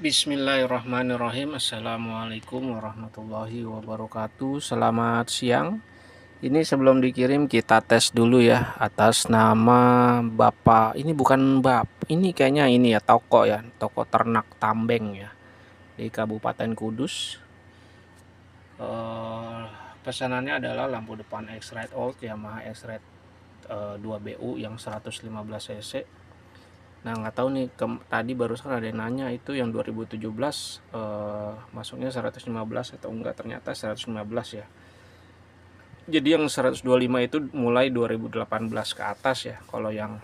Bismillahirrahmanirrahim. Assalamualaikum warahmatullahi wabarakatuh. Selamat siang. Ini sebelum dikirim kita tes dulu ya atas nama Bapak. Ini bukan ini kayaknya ini ya toko ya, toko ternak Tambeng ya di Kabupaten Kudus. Pesanannya adalah lampu depan X-Rite Old Yamaha X-Rite 2BU yang 115 cc. Nah nggak tahu nih tadi barusan ada yang nanya itu yang 2017 masuknya 115 atau enggak, ternyata 115 ya. Jadi yang 125 itu mulai 2018 ke atas ya. Kalau yang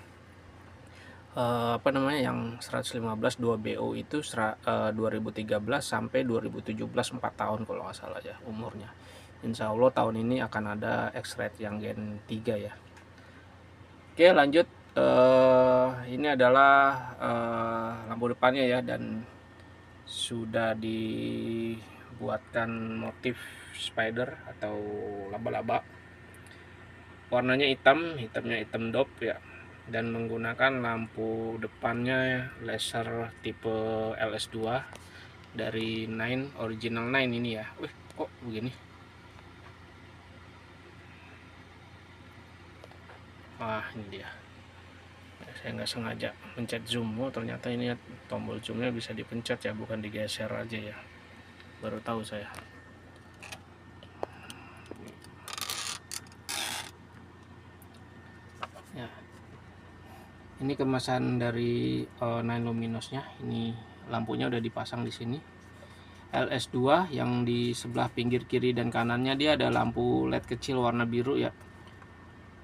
yang 115 2BO itu 2013 sampai 2017 4 tahun kalau nggak salah ya umurnya. Insya Allah tahun ini akan ada X-Rite yang Gen 3 ya. Oke lanjut. Ini adalah lampu depannya ya, dan sudah dibuatkan motif spider atau laba-laba. Warnanya hitamnya hitam dop ya, dan menggunakan lampu depannya laser tipe LS2 dari original 9 ini ya. Wih, kok begini? Ini dia. Saya nggak sengaja pencet zoom, ternyata ini tombol zoomnya bisa dipencet ya, bukan digeser aja ya, baru tahu saya. Ya, ini kemasan dari 9 luminosnya. Ini lampunya udah dipasang di sini. LS2 yang di sebelah pinggir kiri dan kanannya dia ada lampu LED kecil warna biru ya.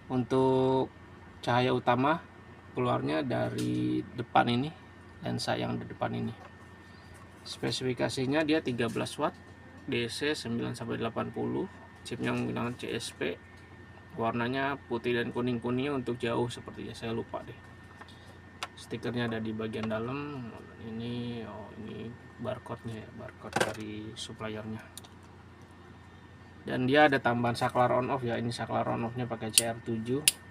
Untuk cahaya utama keluarnya dari depan ini, lensa yang di depan ini. Spesifikasinya dia 13 watt, DC 9-80, chipnya menggunakan CSP, warnanya putih dan kuning-kuning untuk jauh sepertinya, saya lupa deh. Stikernya ada di bagian dalam. Ini ini barcode-nya ya, barcode dari suppliernya. Dan dia ada tambahan saklar on off ya, ini saklar on off-nya pakai CR7.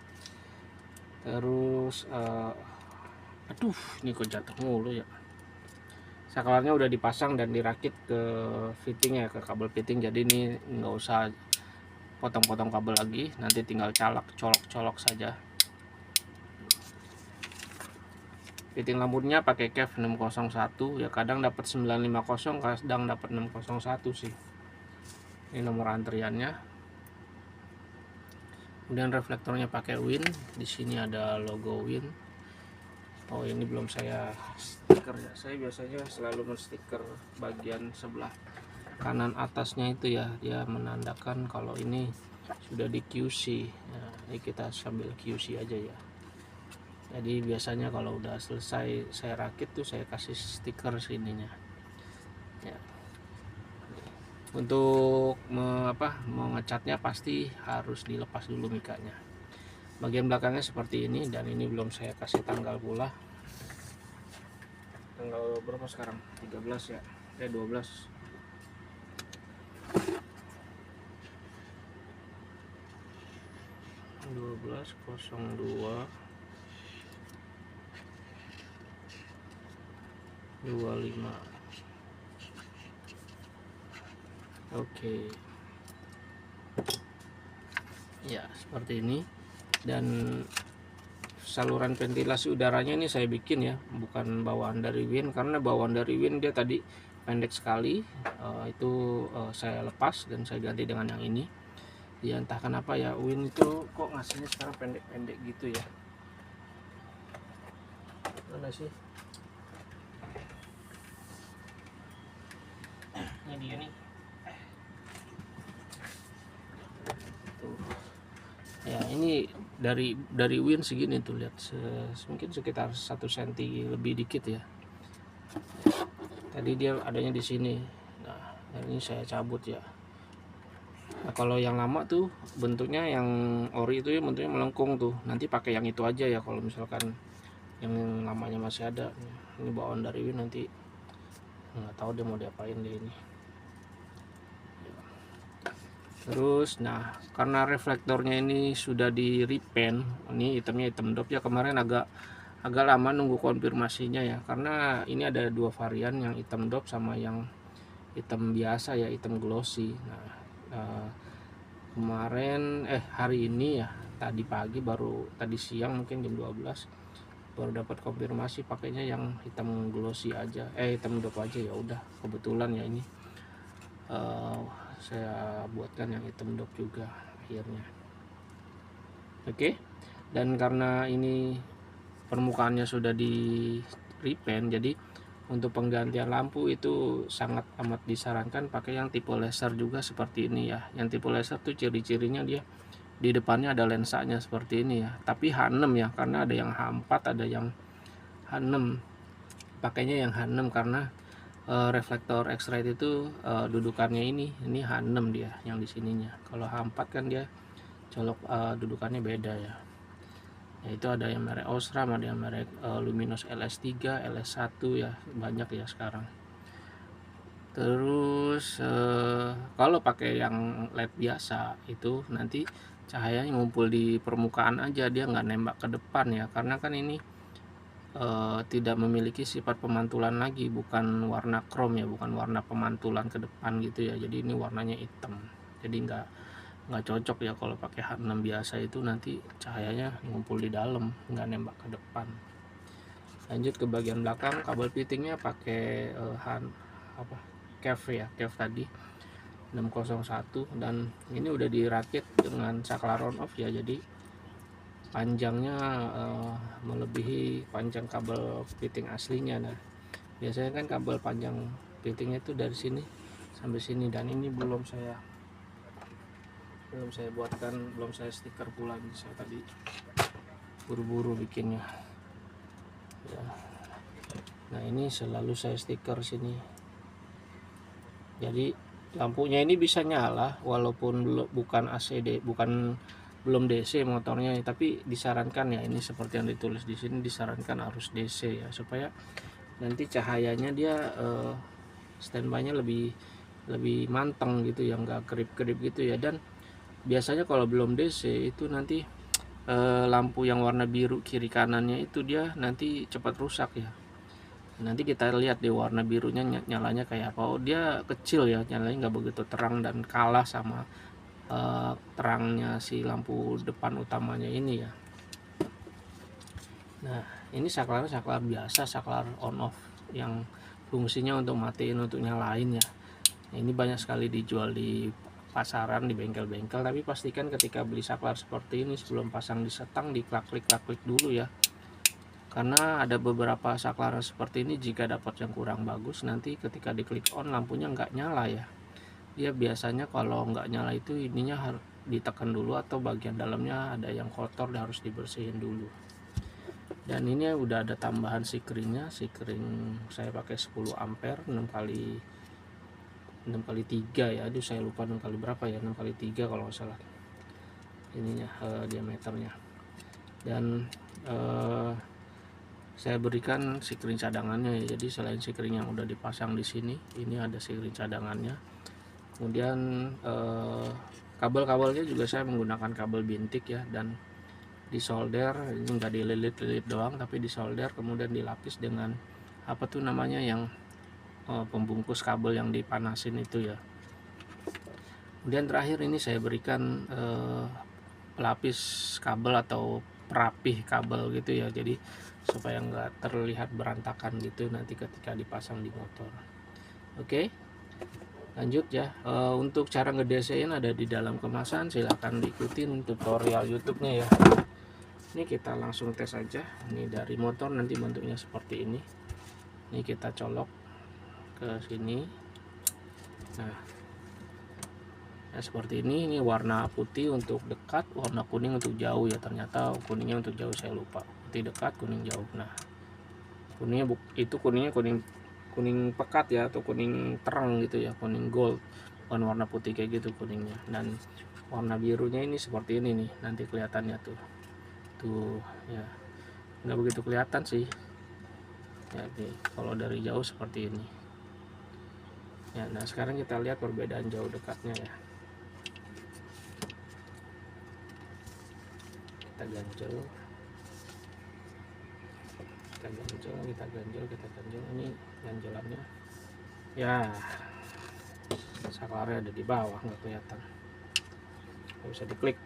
Terus aduh, ini kok jatuh mulu ya. Saklarnya udah dipasang dan dirakit ke fitting ya, ke kabel fitting. Jadi ini nggak usah potong-potong kabel lagi, nanti tinggal colok saja. Fitting lampunya pakai CAF 601 ya, kadang dapat 950, kadang dapat 601 sih. Ini nomor antriannya. Kemudian reflektornya pakai Win, di sini ada logo Win. Ini belum saya stiker ya, saya biasanya selalu menstiker bagian sebelah kanan atasnya itu ya, dia menandakan kalau ini sudah di QC. Nah, ini kita sambil QC aja ya. Jadi biasanya kalau udah selesai saya rakit tuh saya kasih stiker sininya ya. Untuk mengecatnya pasti harus dilepas dulu mikanya. Bagian belakangnya seperti ini, dan ini belum saya kasih tanggal pula. Tanggal berapa sekarang? 13 ya? 12. (12.02) 25. Oke. Ya, seperti ini. Dan saluran ventilasi udaranya ini saya bikin ya, bukan bawaan dari Win, karena bawaan dari Win dia tadi pendek sekali. Saya lepas dan saya ganti dengan yang ini. Ya entah kenapa ya, Win itu kok ngasihnya sekarang pendek-pendek gitu ya. Mana sih? Ini dia nih. Ya ini dari Win segini tuh, lihat mungkin sekitar 1 cm lebih dikit ya. Tadi dia adanya di sini. Nah ini saya cabut ya. Nah kalau yang lama tuh bentuknya, yang ori itu ya bentuknya melengkung tuh, nanti pakai yang itu aja ya kalau misalkan yang lamanya masih ada. Ini bawaan dari Win, nanti nggak tahu dia mau diapain deh ini. Terus nah karena reflektornya ini sudah di repaint, ini hitamnya hitam dop ya, kemarin agak agak lama nunggu konfirmasinya ya, karena ini ada dua varian, yang hitam dop sama yang hitam biasa ya, hitam glossy. Nah kemarin hari ini ya, tadi pagi baru, tadi siang mungkin jam 12 baru dapat konfirmasi pakainya yang hitam glossy aja, hitam dop aja. Ya udah, kebetulan ya ini saya buatkan yang hitam dop juga akhirnya. Oke. Dan karena ini permukaannya sudah di repaint, jadi untuk penggantian lampu itu sangat amat disarankan pakai yang tipe laser juga seperti ini ya. Yang tipe laser tuh ciri-cirinya dia di depannya ada lensanya seperti ini ya, tapi H6 ya, karena ada yang H4 ada yang H6. Pakainya yang H6 karena reflektor X-ray itu dudukannya ini H6 dia yang di sininya. Kalau H4 kan dia colok dudukannya beda ya. Itu ada yang merek Osram, ada yang merek Luminos LS3, LS1 ya, banyak ya sekarang. Terus kalau pakai yang LED biasa itu nanti cahayanya ngumpul di permukaan aja, dia nggak nembak ke depan ya, karena kan ini tidak memiliki sifat pemantulan lagi, bukan warna chrome ya, bukan warna pemantulan ke depan gitu ya. Jadi ini warnanya hitam, jadi nggak cocok ya kalau pakai H6 biasa, itu nanti cahayanya ngumpul di dalam, nggak nembak ke depan. Lanjut ke bagian belakang, kabel fittingnya pakai kev ya, kev tadi 601, dan ini udah dirakit dengan saklar on off ya, jadi panjangnya melebihi panjang kabel fitting aslinya. Nah biasanya kan kabel panjang fittingnya itu dari sini sampai sini, dan ini belum saya buatkan, belum saya stiker pula, saya tadi buru-buru bikinnya ya. Nah ini selalu saya stiker sini, jadi lampunya ini bisa nyala walaupun bukan ACD, belum DC motornya, tapi disarankan ya, ini seperti yang ditulis di sini, disarankan harus DC ya, supaya nanti cahayanya dia standby-nya lebih manteng gitu ya, nggak kerip-kerip gitu ya. Dan biasanya kalau belum DC itu nanti lampu yang warna biru kiri kanannya itu dia nanti cepat rusak ya. Nanti kita lihat di warna birunya nyalanya kayak apa. Oh dia kecil ya, nyalanya nggak begitu terang dan kalah sama terangnya si lampu depan utamanya ini ya. Nah ini saklar biasa, saklar on off yang fungsinya untuk matiin, untuk nyalain ya. Nah, ini banyak sekali dijual di pasaran, di bengkel-bengkel, tapi pastikan ketika beli saklar seperti ini sebelum pasang di setang diklik dulu ya, karena ada beberapa saklar seperti ini jika dapat yang kurang bagus, nanti ketika diklik on lampunya nggak nyala ya. Dia biasanya kalau nggak nyala itu ininya harus ditekan dulu, atau bagian dalamnya ada yang kotor dan harus dibersihin dulu. Dan ini udah ada tambahan sikringnya, sikring saya pakai 10 ampere 6 kali 3 ya, aduh saya lupa 6 kali berapa ya, 6 kali 3 kalau nggak salah ininya diameternya. Dan saya berikan sikring cadangannya ya, jadi selain sikring yang udah dipasang di sini, ini ada sikring cadangannya. Kemudian kabel-kabelnya juga saya menggunakan kabel bintik ya, dan disolder, ini nggak dililit-lilit doang tapi disolder, kemudian dilapis dengan apa tuh namanya yang pembungkus kabel yang dipanasin itu ya. Kemudian terakhir ini saya berikan pelapis kabel atau perapih kabel gitu ya, jadi supaya nggak terlihat berantakan gitu nanti ketika dipasang di motor. Oke, lanjut ya. Untuk cara ngedesain ada di dalam kemasan, silahkan diikutin tutorial YouTube-nya ya. Ini kita langsung tes aja. Ini dari motor nanti bentuknya seperti ini. Ini kita colok ke sini. Nah seperti ini. Ini warna putih untuk dekat, warna kuning untuk jauh ya. Ternyata kuningnya untuk jauh saya lupa. Putih dekat, kuning jauh. Nah kuningnya kuningnya kuning pekat ya, atau kuning terang gitu ya, kuning gold, bukan warna putih kayak gitu kuningnya. Dan warna birunya ini seperti ini nih, nanti kelihatannya tuh ya, nggak begitu kelihatan sih ya, kalau dari jauh seperti ini ya. Nah sekarang kita lihat perbedaan jauh dekatnya ya. Kita ganjel. kita ganjel. Ini ganjelannya ya, saklarnya ada di bawah, nggak kelihatan, nggak bisa diklik.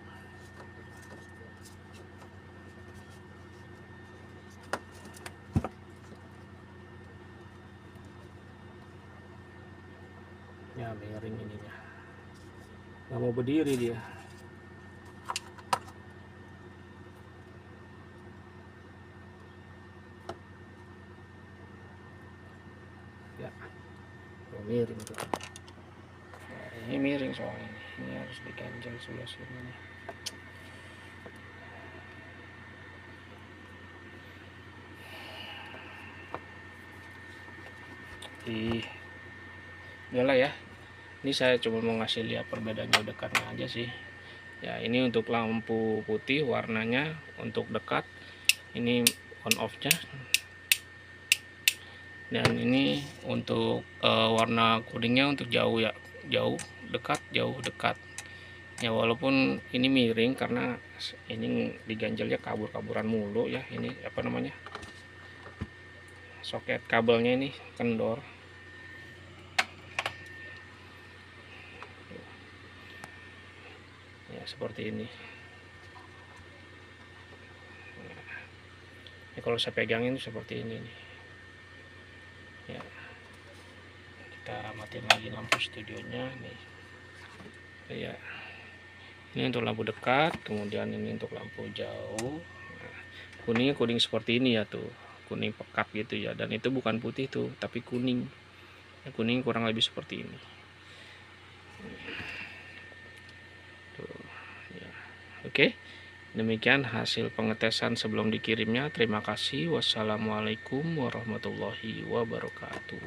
Ya bearing ininya nggak mau berdiri dia. Ya miring tuh. Nah, ini miring soalnya, ini harus diganjel sebelah sini nih. Udahlah ya, ini saya cuma mau ngasih lihat perbedaan jauh dekatnya aja sih ya. Ini untuk lampu putih warnanya untuk dekat, ini on off nya, dan ini untuk warna kuningnya untuk jauh ya, jauh dekat ya. Walaupun ini miring karena ini diganjelnya kabur-kaburan mulu ya. Ini apa namanya, soket kabelnya ini kendor ya, seperti ini ya. Kalau saya pegangin seperti ini nih ya. Kita matiin lagi lampu studionya nih ya. Ini untuk lampu dekat, kemudian ini untuk lampu jauh. Nah, kuning seperti ini ya tuh, kuning pekat gitu ya. Dan itu bukan putih tuh, tapi kuning ya, kuning kurang lebih seperti ini tuh ya. Oke, demikian hasil pengetesan sebelum dikirimnya. Terima kasih. Wassalamualaikum warahmatullahi wabarakatuh.